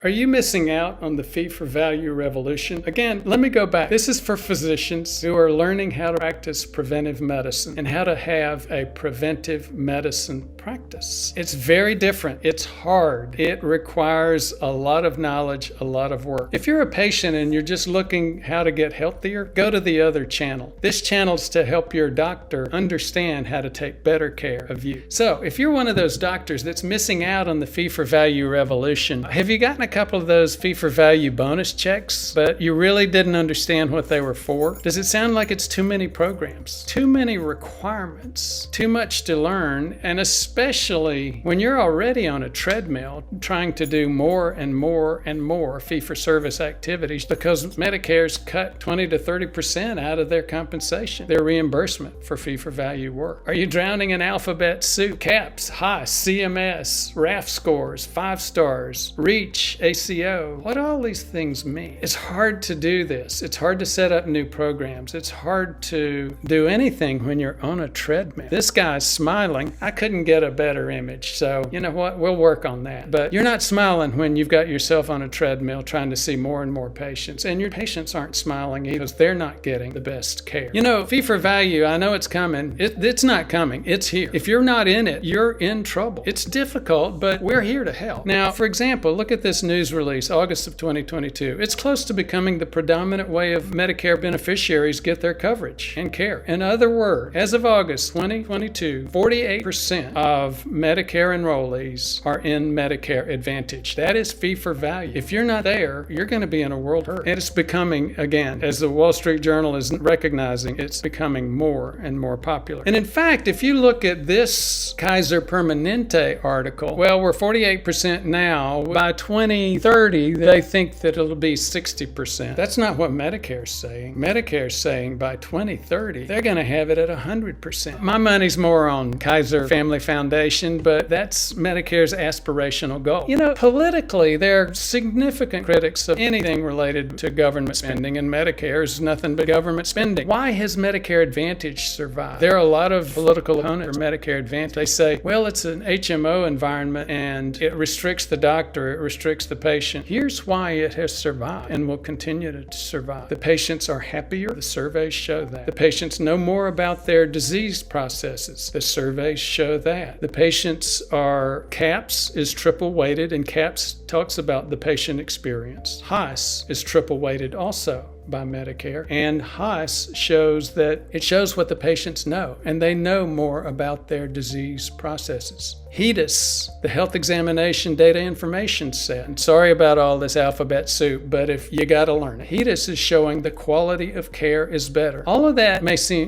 Are you missing out on the fee-for-value revolution? Again, let me go back. This is for physicians who are learning how to practice preventive medicine and how to have a preventive medicine practice. It's very different. It's hard. It requires a lot of knowledge, a lot of work. If you're a patient and you're just looking how to get healthier, go to the other channel. This channel is to help your doctor understand how to take better care of you. So if you're one of those doctors that's missing out on the fee-for-value revolution, have you gotten a couple of those fee-for-value bonus checks, but you really didn't understand what they were for? Does it sound like it's too many programs, too many requirements, too much to learn, and especially when you're already on a treadmill trying to do more and more and more fee-for-service activities because Medicare's cut 20 to 30% out of their compensation, their reimbursement for fee-for-value work? Are you drowning in alphabet soup? CAPS, HICE, CMS, RAF scores, 5 stars, REACH, ACO. What do all these things mean? It's hard to do this. It's hard to set up new programs. It's hard to do anything when you're on a treadmill. This guy's smiling. I couldn't get a better image. So you know what? We'll work on that. But you're not smiling when you've got yourself on a treadmill trying to see more and more patients. And your patients aren't smiling either because they're not getting the best care. You know, fee for value, I know it's coming. It's not coming. It's here. If you're not in it, you're in trouble. It's difficult, but we're here to help. Now, for example, look at this news release, August of 2022. It's close to becoming the predominant way of Medicare beneficiaries get their coverage and care. In other words, as of August 2022, 48% of Medicare enrollees are in Medicare Advantage. That is fee for value. If you're not there, you're going to be in a world hurt. And it's becoming, again, as the Wall Street Journal is recognizing, it's becoming more and more popular. And in fact, if you look at this Kaiser Permanente article, well, we're 48% now. By 2030, they think that it'll be 60%. That's not what Medicare's saying. Medicare's saying by 2030, they're going to have it at 100%. My money's more on Kaiser Family Foundation, but that's Medicare's aspirational goal. You know, politically, they're significant critics of anything related to government spending, and Medicare is nothing but government spending. Why has Medicare Advantage survived? There are a lot of political opponents for Medicare Advantage. They say, well, it's an HMO environment, and it restricts the doctor, it restricts the patient. Here's why it has survived and will continue to survive. The patients are happier. The surveys show that. The patients know more about their disease processes. The surveys show that. The patients are, CAPS is triple weighted, and CAPS talks about the patient experience. HICE is triple weighted also by Medicare, and HICE shows what the patients know, and they know more about their disease processes. HEDIS, the Health Examination Data Information Set. I'm sorry about all this alphabet soup, but if you got to learn it. HEDIS is showing the quality of care is better. All of that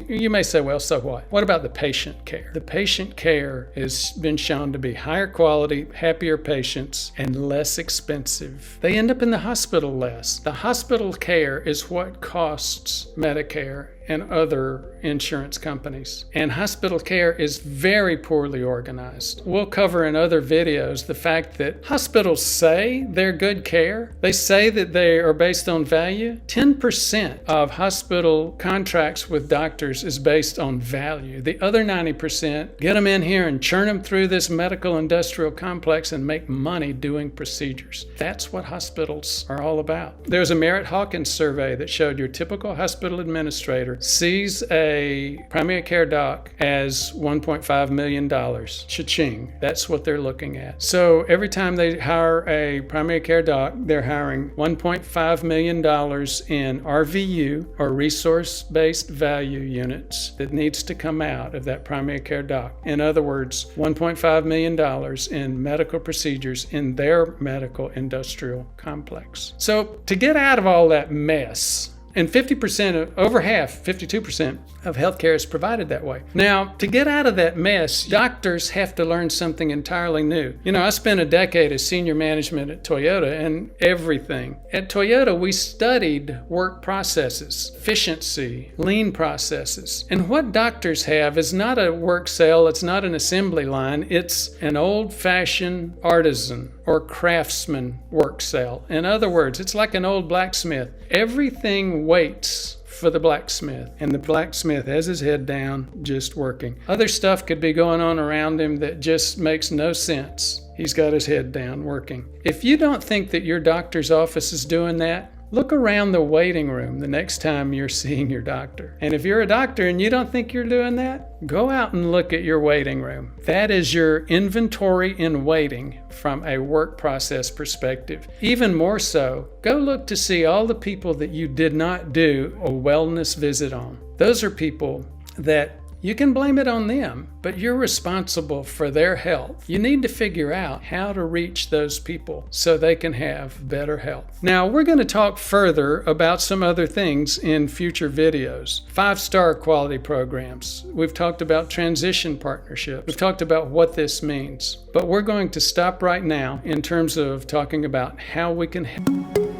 you may say, well, so what? What about the patient care? The patient care has been shown to be higher quality, happier patients, and less expensive. They end up in the hospital less. The hospital care is what costs Medicare and other insurance companies. And hospital care is very poorly organized. We'll cover in other videos the fact that hospitals say they're good care. They say that they are based on value. 10% of hospital contracts with doctors is based on value. The other 90%, get them in here and churn them through this medical industrial complex and make money doing procedures. That's what hospitals are all about. There's a Merritt Hawkins survey that showed your typical hospital administrator sees a primary care doc as $1.5 million. Cha-ching. That's what they're looking at. So every time they hire a primary care doc, they're hiring $1.5 million in RVU, or resource-based value units, that needs to come out of that primary care doc. In other words, $1.5 million in medical procedures in their medical industrial complex. So to get out of all that mess, and 50%, over half, 52% of healthcare is provided that way. Now, to get out of that mess, doctors have to learn something entirely new. You know, I spent a decade as senior management at Toyota, and everything. At Toyota, we studied work processes, efficiency, lean processes. And what doctors have is not a work cell, it's not an assembly line, it's an old-fashioned artisan or craftsman work cell. In other words, it's like an old blacksmith. Everything waits for the blacksmith, and the blacksmith has his head down, just working. Other stuff could be going on around him that just makes no sense. he's got his head down working. If you don't think that your doctor's office is doing that, look around the waiting room the next time you're seeing your doctor. And if you're a doctor and you don't think you're doing that, go out and look at your waiting room. That is your inventory in waiting from a work process perspective. Even more so, go look to see all the people that you did not do a wellness visit on. Those are people that you can blame it on them, but you're responsible for their health. You need to figure out how to reach those people so they can have better health. Now, we're going to talk further about some other things in future videos. 5-star quality programs. We've talked about transition partnerships. We've talked about what this means. But we're going to stop right now in terms of talking about how we can help.